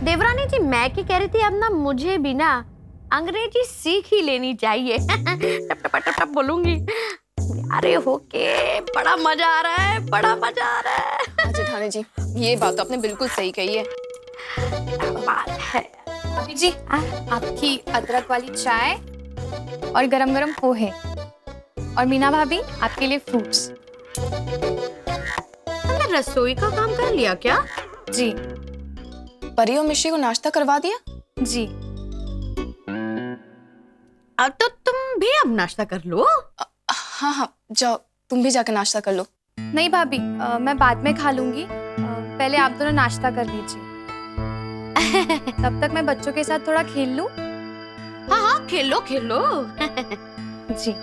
देवरानी जी, मैं क्या कह रही थी, अब ना मुझे भी ना अंग्रेजी सीख ही लेनी चाहिए। टप टप टप टप बोलूंगी। अरे होके बड़ा मजा आ रहा है, बड़ा मजा आ रहा है। हाँ जेठानी जी, ये बात तो आपने बिल्कुल सही कही है। बात है भाभी जी, आपकी अदरक वाली चाय और गरम गरम पोहे, और मीना भाभी आपके लिए फ्रूट्स। तुमने रसोई का काम कर लिया क्या? जी परी और मिश्री को नाश्ता करवा दिया? जी। अब तो तुम भी अब नाश्ता कर लो। हाँ हाँ, जाओ तुम भी जाकर नाश्ता कर लो। नहीं भाभी, मैं बाद में खा लूंगी। पहले आप दोनों नाश्ता कर लीजिए। तब तक मैं बच्चों के साथ थोड़ा खेल लूं। हाँ हाँ, खेलो खेलो। जी।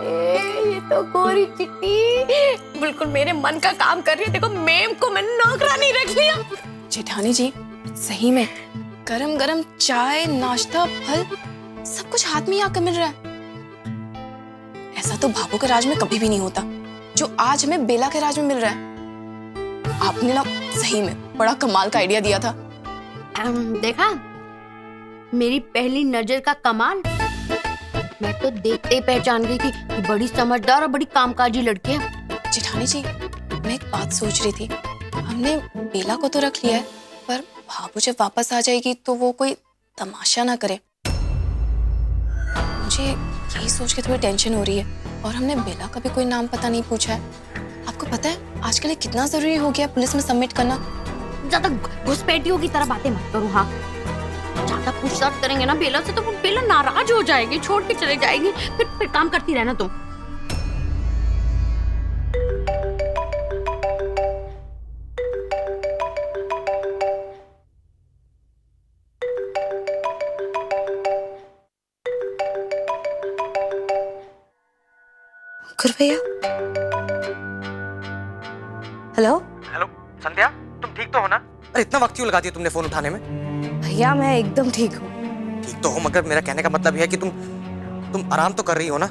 ये तो गोरी चिट्टी बिल्कुल मेरे मन का काम कर रही है। देखो, मेम को मैंने नौकरानी रख लिया। जेठानी जी, सही में गरम गरम चाय, नाश्ता, फल, सब कुछ हाथ में ही आकर मिल रहा है। ऐसा तो भाभू के राज में कभी भी नहीं होता, जो आज हमें बेला के राज में मिल रहा है। आपने ना सही में बड़ा कमाल का आइडिया दिया था। देखा मेरी पहली नजर का कमाल। मैं तो देखते ही पहचान गई थी कि बड़ी समझदार और बड़ी कामकाजी लड़की है। जेठानी जी, मैं एक बात सोच रही थी। हमने बेला को तो रख लिया है, पर भाभू जब वापस आ जाएगी तो वो कोई तमाशा ना करे। मुझे यही सोच के थोड़ी टेंशन हो रही है। और हमने बेला का भी कोई नाम पता नहीं पूछा है। आपको पता है आजकल ये कितना जरूरी हो गया पुलिस में सबमिट करना। ज्यादा घुसपैठियों की तरह बातें मत करो। हाँ, ज्यादा पूछताछ करेंगे ना बेला से तो वो बेला नाराज हो जाएगी, छोड़ के चले जाएगी। फिर काम करती रहना तुम। भैया, हेलो हेलो संध्या, तुम ठीक तो हो ना? अरे इतना वक्त क्यों लगा दिया तुमने फोन उठाने में? भैया मैं एकदम ठीक हूँ। ठीक तो हो, मगर मेरा कहने का मतलब यह है कि तुम आराम तो कर रही हो ना?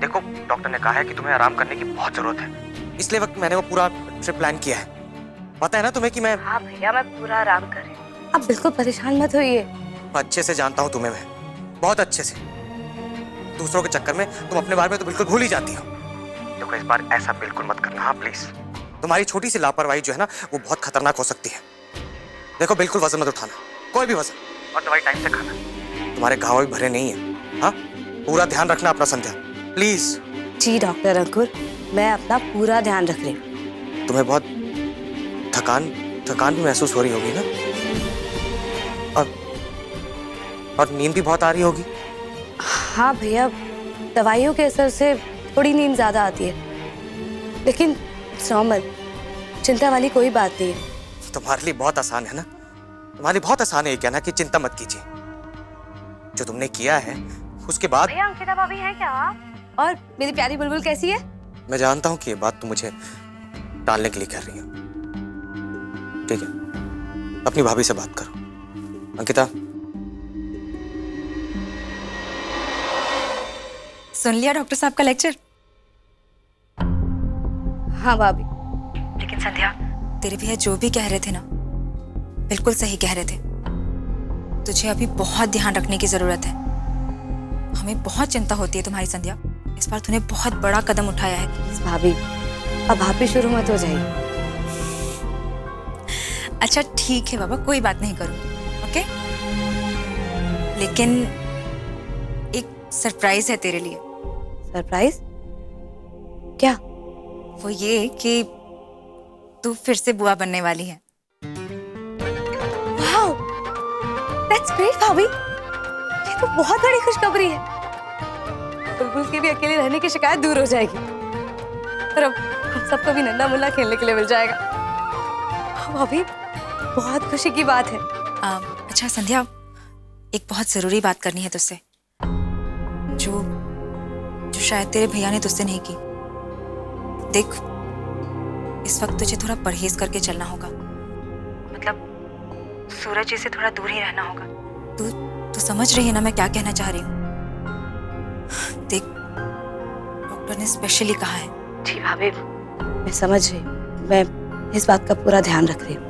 देखो, डॉक्टर ने कहा है कि तुम्हें आराम करने की बहुत जरूरत है, इसलिए वक्त मैंने वो पूरा ट्रिप प्लान किया है। पता है ना तुम्हें कि मैं... हाँ भैया, मैं पूरा आराम कर रही हूँ। आप बिल्कुल परेशान मत होइए। अच्छे से जानता हूँ तुम्हें, मैं बहुत अच्छे से। दूसरों के चक्कर में तुम अपने बारे में तो बिल्कुल भूल ही जाती हो। देखो, इस बार ऐसा बिल्कुल मत करना, हाँ प्लीज। तुम्हारी छोटी सी लापरवाही जो है ना, वो बहुत खतरनाक हो सकती है। देखो, बिल्कुल वजन मत उठाना, कोई भी वजन, और दवाई टाइम से खाना। तुम्हारे घाव भी भरे नहीं है। हाँ, पूरा ध्यान रखना अपना संध्या, प्लीज। जी डॉक्टर अंकुर, मैं अपना पूरा ध्यान रख रही हूँ। तुम्हें बहुत थकान भी महसूस हो रही होगी ना? और नींद भी बहुत आ रही होगी। हाँ भैया, दवाइयों के असर से थोड़ी नींद ज्यादा आती है, लेकिन नॉर्मल, चिंता वाली कोई बात नहीं है। तुम्हारे लिए बहुत आसान है ना, तुम्हारे लिए बहुत आसान है ये कहना कि चिंता मत कीजिए। जो तुमने किया है उसके बाद... भैया, अंकिता भाभी हैं क्या आप? और मेरी प्यारी बुलबुल कैसी है? मैं जानता हूँ कि ये बात तुम मुझे टालने के लिए कर रही हो। ठीक है, अपनी भाभी से बात करो। अंकिता, सुन लिया डॉक्टर साहब का लेक्चर? हाँ भाभी। लेकिन संध्या, तेरे भैया जो भी कह रहे थे ना, बिल्कुल सही कह रहे थे। तुझे अभी बहुत ध्यान रखने की जरूरत है। हमें बहुत चिंता होती है तुम्हारी संध्या। इस बार तूने बहुत बड़ा कदम उठाया है। भाभी, अब आप ही शुरू मत हो जाइए। अच्छा ठीक है बाबा, कोई बात नहीं करूँ, ओके? लेकिन एक सरप्राइज है तेरे लिए। सरप्राइज? क्या? वो ये कि तू फिर से बुआ बनने वाली है। वाओ, दैट्स ग्रेट भाभी। ये तो बहुत बड़ी खुशखबरी है। बुलबुल के भी अकेले रहने की शिकायत दूर हो जाएगी, और अब हम सबको भी नन्हा मुन्ना खेलने के लिए मिल जाएगा। भाभी, बहुत खुशी की बात है। अच्छा संध्या, एक बहुत जरूरी बात करनी है तुझसे, जो शायद तेरे भैया ने तुझसे नहीं की। देख, इस वक्त तुझे थोड़ा परहेज करके चलना होगा। मतलब सूरज जी से थोड़ा दूर ही रहना होगा। तू समझ रही है ना मैं क्या कहना चाह रही हूँ? देख, डॉक्टर ने स्पेशली कहा है। जी भाभी, मैं समझ रही हूँ। मैं इस बात का पूरा ध्यान रख रही हूँ।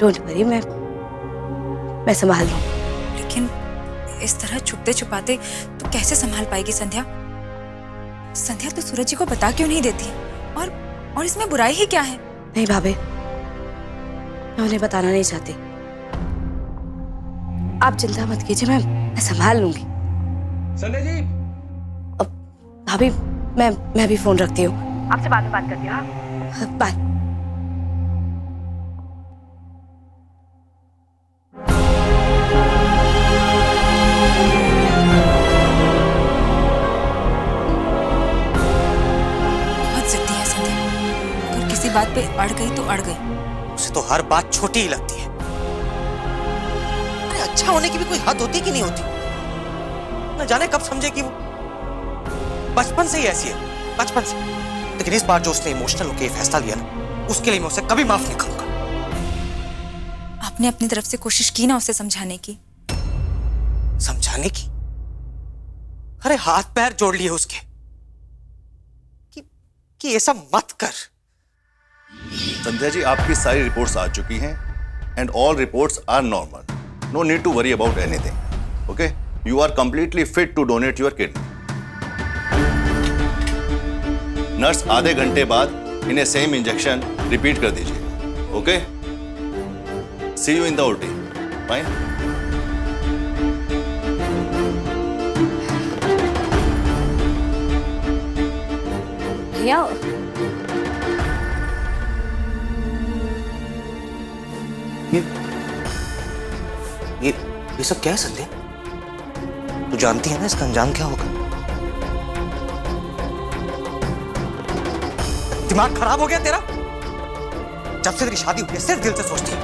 डोंट वरी, मैं संभाल लूँ। लेकिन इस तरह छुपते छुपाते तो कैसे संभाल पाएगी संध्या? संध्या तो सूरज जी को बता क्यों नहीं देती? और इसमें बुराई ही क्या है? नहीं भाभी, मैं उन्हें बताना नहीं चाहती। आप चिंता मत कीजिए, मैं संभाल लूंगी। संध्या जी, अब भाभी मैं भी फोन रखती हूँ, आपसे बाद में बात करती हूँ। हाँ, बाय। बहुत जिद्दी है संध्या, अगर किसी बात पे अड़ गई तो अड़ गई। उसे तो हर बात छोटी ही लगती है। अरे अच्छा होने की भी कोई हद होती कि नहीं होती? न जाने कब समझेगी वो। बचपन से ही ऐसी है, बचपन से। लेकिन इस बार जो उसने इमोशनल होकर फैसला लिया ना, उसके लिए मैं उसे कभी माफ नहीं करूंगा। आपने अपनी तरफ से कोशिश की ना उसे समझाने की? समझाने की? अरे हाथ पैर जोड़ लिए उसके कि ये सब मत कर। संध्या जी, आपकी सारी रिपोर्ट्स आ चुकी हैं and all reports are normal. No need to worry about anything. Okay, you are completely fit to donate your kidney. Nurse आधे घंटे बाद इन्हें सेम इंजेक्शन रिपीट कर दीजिए. Okay, see you in the OT. Fine. भैया, ये सब क्या है संध्या? तू जानती है ना इसका अंजाम क्या होगा? दिमाग खराब हो गया तेरा? जब से तेरी शादी हुई है सिर्फ दिल से सोचती है.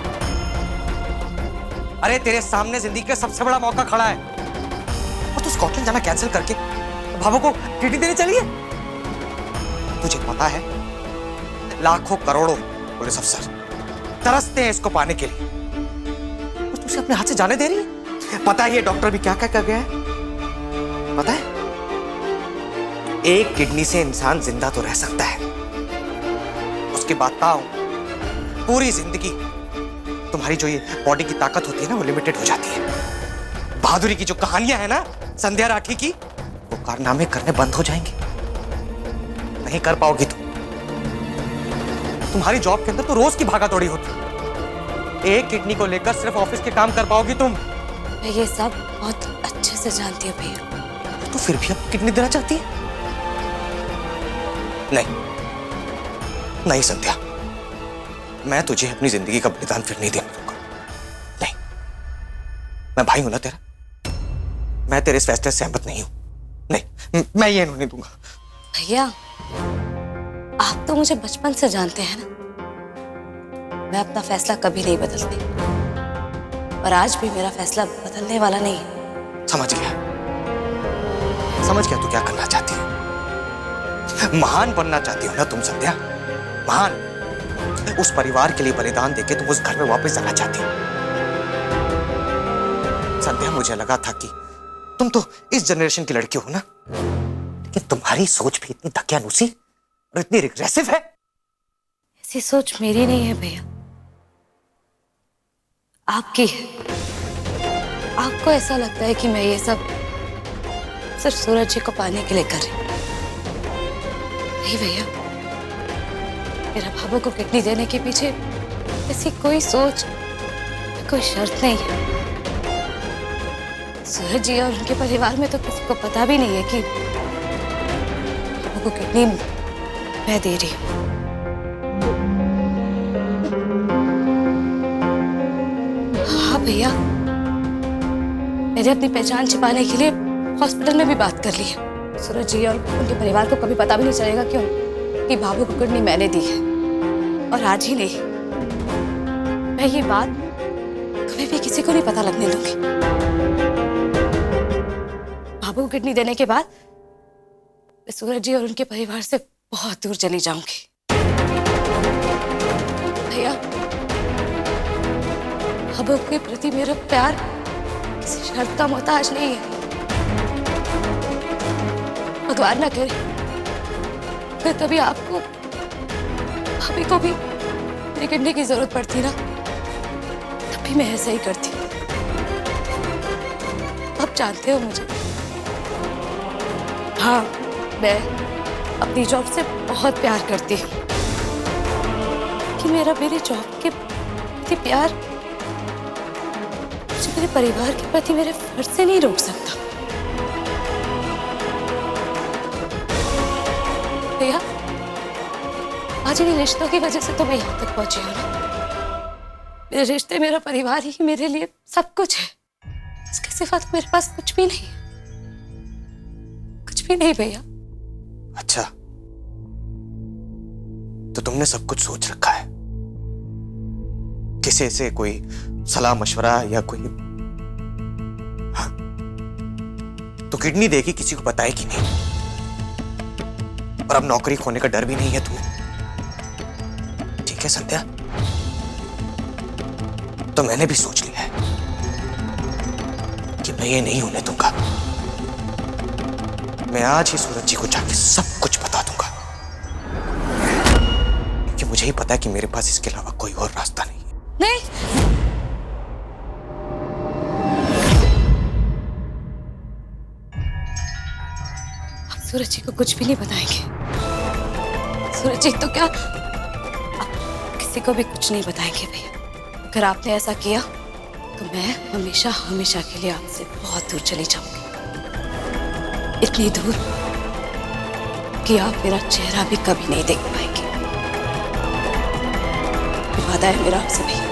अरे तेरे सामने जिंदगी का सबसे बड़ा मौका खड़ा है और तू स्कॉटलैंड जाना कैंसिल करके भाभो को किडनी देने चली है. तुझे पता है लाखों करोड़ों पुलिस अफसर तरसते हैं इसको पाने के लिए और तू उसे अपने हाथ से जाने दे रही है. पता है ये डॉक्टर भी क्या क्या कर गया है? पता है एक किडनी से इंसान जिंदा तो रह सकता है, उसके बाद ताऊ पूरी जिंदगी तुम्हारी जो ये बॉडी की ताकत होती है ना वो लिमिटेड हो जाती है. बहादुरी की जो कहानियां है ना संध्या राठी की, वो कारनामे करने बंद हो जाएंगे. नहीं कर पाओगी तुम्हारी जॉब के अंदर तो रोज की भागा दौड़ी होती. एक किडनी को लेकर सिर्फ ऑफिस के काम कर पाओगी तुम. मैं ये सब बहुत अच्छे से जानती हूँ भैया. तो फिर भी अब किडनी देना चाहती है? नहीं नहीं संध्या, मैं तुझे अपनी जिंदगी का बलिदान फिर नहीं देने दूंगा. नहीं, मैं भाई हूं ना तेरा, मैं तेरे इस फैसले से सहमत नहीं हूं. नहीं, मैं ये नहीं दूंगा. भैया, आप तो मुझे बचपन से जानते हैं ना, मैं अपना फैसला कभी नहीं बदलती और आज भी मेरा फैसला बदलने वाला नहीं है. समझ गया तू क्या करना चाहती है. महान बनना चाहती हो ना तुम संध्या, महान. उस परिवार के लिए बलिदान देके तुम उस घर में वापस जाना चाहती हो. संध्या, मुझे लगा था कि तुम तो इस जनरेशन की लड़की हो ना, लेकिन तुम्हारी सोच भी इतनी दकियानूसी और इतनी रिग्रेसिव है. ऐसी सोच मेरी नहीं है भैया, आपकी है. आपको ऐसा लगता है कि मैं ये सब सिर्फ सूरज जी को पाने के लिए कर रही हूं. नहीं भैया, मेरा भाभो को किडनी देने के पीछे ऐसी कोई सोच, कोई शर्त नहीं है. सूरज जी और उनके परिवार में तो किसी को पता भी नहीं है कि भाभो को किडनी मैं दे रही हूं. हाँ भैया, मैंने अपनी पहचान छिपाने के लिए हॉस्पिटल में भी बात कर ली है. सूरज जी और उनके परिवार को कभी पता भी नहीं चलेगा क्यों कि भाभो को किडनी मैंने दी है. और आज ही नहीं, मैं ये बात कभी भी किसी को नहीं पता लगने दूंगी. भाभो को किडनी देने के बाद मैं सूरज जी और उनके परिवार से बहुत दूर चली जाऊंगी. भैया, भाभो के प्रति मेरा प्यार किसी शर्त का मोहताज नहीं है. भगवान ना करे फिर कभी आपको, भाभी को भी मेरी किडनी की जरूरत पड़ती ना, भी मैं ऐसा ही करती। आप जानते हो मुझे, हाँ, मैं अपनी जॉब से बहुत प्यार करती हूँ कि मेरा मेरी जॉब के प्रति प्यार मुझे मेरे परिवार के प्रति मेरे फर्ज से नहीं रोक सकता। भैया, आज इन रिश्तों की वजह से तो मैं यहाँ तक पहुंची हूँ ना। मेरे रिश्ते, मेरा परिवार ही मेरे लिए सब कुछ है। इसके सिवा तो मेरे पास कुछ भी नहीं है, कुछ भी नहीं भैया। अच्छा, तो तुमने सब कुछ सोच रखा है? किसी से कोई सलाह मशवरा या कोई? हाँ, तो किडनी देगी किसी को बताए कि नहीं? और अब नौकरी खोने का डर भी नहीं है तुम्हें? ठीक है संध्या, तो मैंने भी सोच लिया है कि मैं ये नहीं होने दूंगा। मैं आज ही सूरज जी को जाके सब कुछ बता दूंगा, क्योंकि मुझे ही पता है कि मेरे पास इसके अलावा कोई और रास्ता नहीं है। नहीं, हम सूरज जी को कुछ भी नहीं बताएंगे। सूरज जी तो क्या, आप किसी को भी कुछ नहीं बताएंगे भैया। अगर आपने ऐसा किया तो मैं हमेशा हमेशा के लिए आपसे बहुत दूर चली जाऊंगी, इतनी दूर कि आप मेरा चेहरा भी कभी नहीं देख पाएंगे। वादा है मेरा आपसे भैया।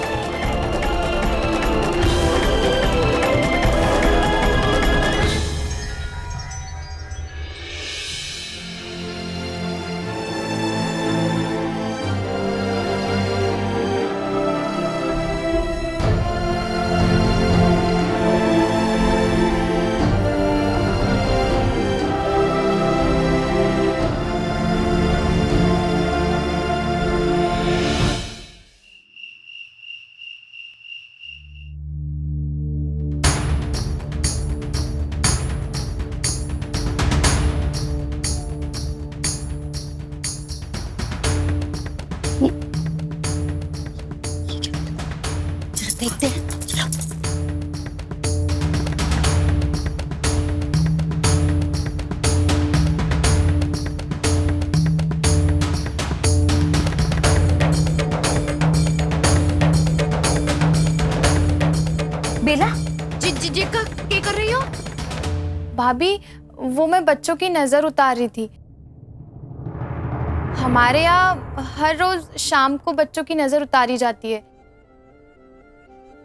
देखते हैं। बेला, जी क्या कर रही हो? भाभी, वो मैं बच्चों की नजर उतार रही थी। हमारे यहाँ हर रोज शाम को बच्चों की नजर उतारी जाती है।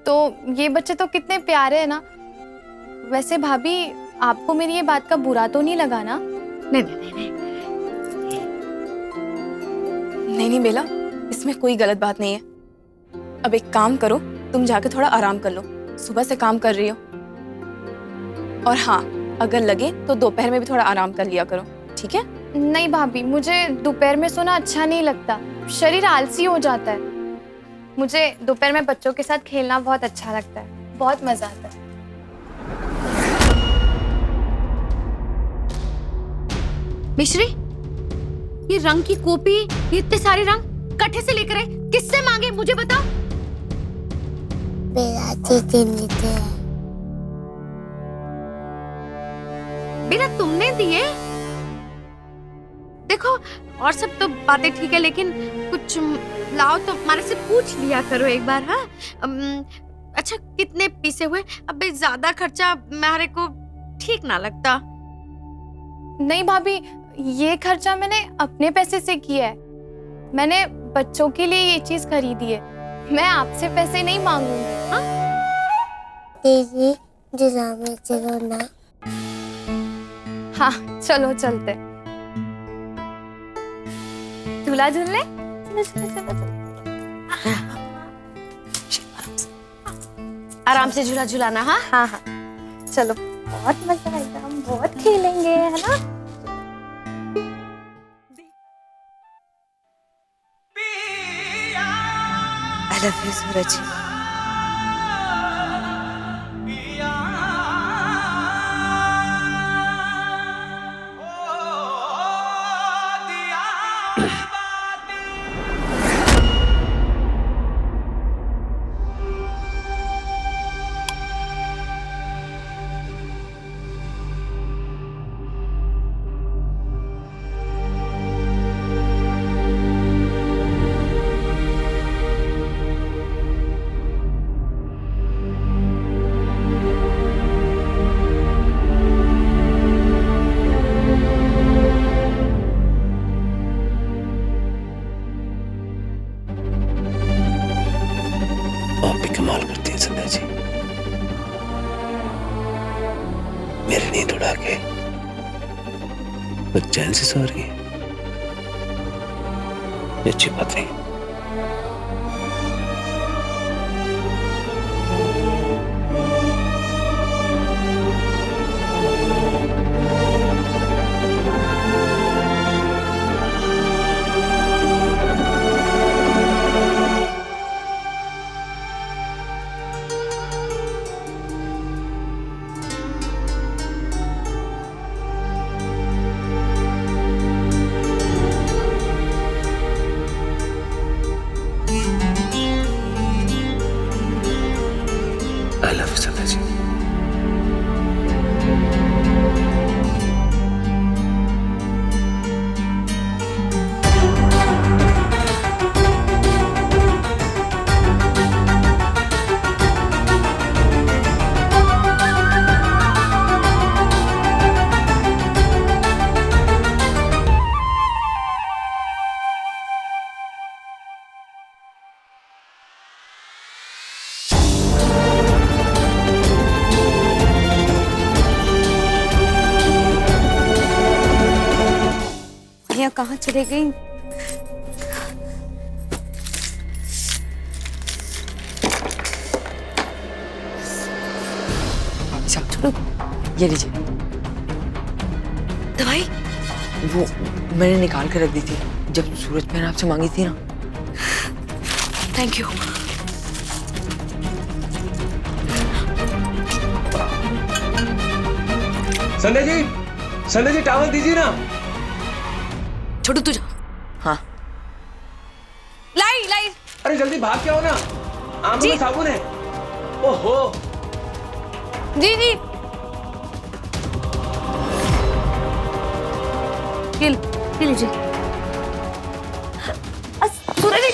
तो ये बच्चे तो कितने प्यारे हैं ना। वैसे भाभी, आपको मेरी ये बात का बुरा तो नहीं लगा ना? नहीं नहीं नहीं नहीं नहीं बेला, इसमें कोई गलत बात नहीं है। अब एक काम करो, तुम जाके थोड़ा आराम कर लो, सुबह से काम कर रही हो। और हाँ, अगर लगे तो दोपहर में भी थोड़ा आराम कर लिया करो, ठीक है? नहीं भाभी, मुझे दोपहर में सोना अच्छा नहीं लगता, शरीर आलसी हो जाता है। मुझे दोपहर में बच्चों के साथ खेलना बहुत अच्छा लगता है, बहुत मजा आता है। मिश्री, ये रंग की कॉपी, ये इतने सारे रंग कट्ठे से लेकर आए, किससे मांगे मुझे बताओ? बेला, तुमने दिए? देखो, और सब तो बातें ठीक है, लेकिन कुछ लाओ तो हमारे से पूछ लिया करो एक बार। हाँ, अच्छा, कितने पीसे हुए? अबे ज्यादा खर्चा हमारे को ठीक ना लगता। नहीं भाभी, ये खर्चा मैंने अपने पैसे से किया है। मैंने बच्चों के लिए ये चीज खरीदी है, मैं आपसे पैसे नहीं मांगूंगी। हाँ? दीदी, जुलामे चलो ना। हाँ, चलो चलते। झूला झूलने? आराम से झूला झूलाना। हाँ हाँ हाँ, चलो। बहुत मजा आएगा, हम बहुत खेलेंगे, है ना? I love you, सूरज। संध्या जी, मेरी नींद उड़ा के वो चैन से सो रही है, ये अच्छी बात नहीं। I love you, Sandhya ji. यहाँ कहाँ चले गई? छोड़ो, ये लीजिए। दवाई? वो मैंने निकाल के रख दी थी जब सूरज मैंने आपसे मांगी थी ना। Thank you. Sandhya ji towel दीजिए ना। छोटू तू जा। हाँ। लाई लाई। अरे जल्दी भाग के आओ ना, आंखों में साबुन है। ओहो। जी जी। ये लीजिए। सूरज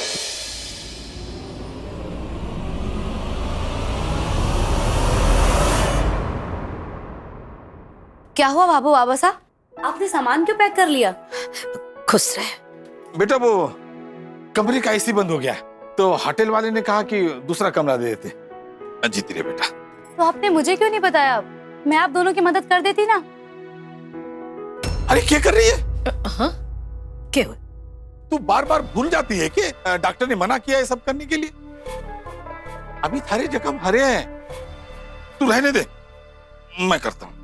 क्या हुआ बाबू बाबा साहब, आपने सामान क्यों पैक कर लिया? खुश रहे बेटा, वो कंपनी का एसी बंद हो गया तो होटल वाले ने कहा कि दूसरा कमरा दे देते। जीती रे बेटा। तो आपने मुझे क्यों नहीं बताया? मैं आप दोनों की मदद कर देती ना। अरे क्या कर रही है? हाँ? क्या हुआ? तू बार बार भूल जाती है कि डॉक्टर ने मना किया है सब करने के लिए। अभी थारे जख्म हरे हैं, तू रहने दे, मैं करता हूं।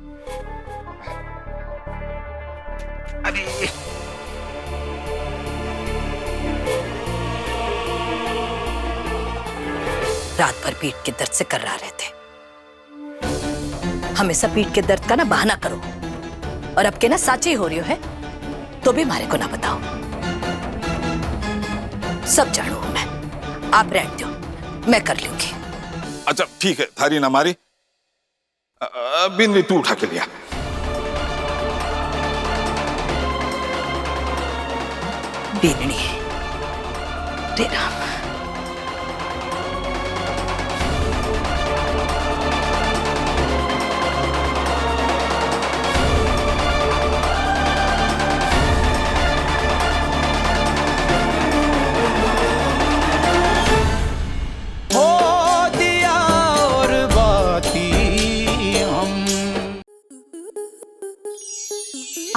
अरे रात भर पीठ के दर्द से कर्रा रहे थे। हमेशा पीठ के दर्द का ना बहाना करो, और अब के ना साची हो रही हो है तो भी हमारे को ना बताओ। सब जानू हूं मैं, आप रहने दो, मैं कर लूंगी। अच्छा ठीक है, थारी ना मारी। बिंदी तू उठा के लिया। बीननी तेरा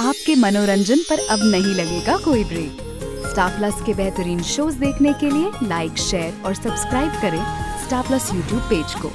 आपके मनोरंजन पर अब नहीं लगेगा कोई ब्रेक। स्टार प्लस के बेहतरीन शोज देखने के लिए लाइक, शेयर और सब्सक्राइब करें स्टार प्लस यूट्यूब पेज को।